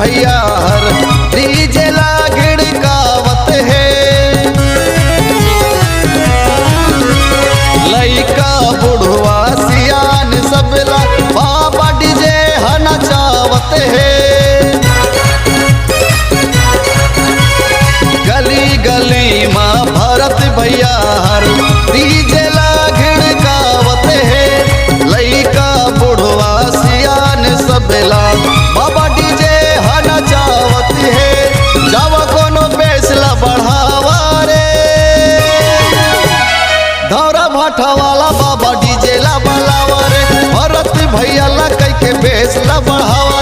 भैया हर डीजे ला गिड़कावत है। लइका बुढ़वा सियान सबला बाबा डीजे नचावत है। गली गली माँ भरत भैया हर डीजे ला गिड़कावत है। लइका बुढ़वा सियान सबला बाबा डीजे नचावत है। जब कोनो बेसला बढ़ावा रे धौरा भाटा वाला बाबा डीजे ला बलावा रे। भरत भैया ला कई के बेसला बढ़ावा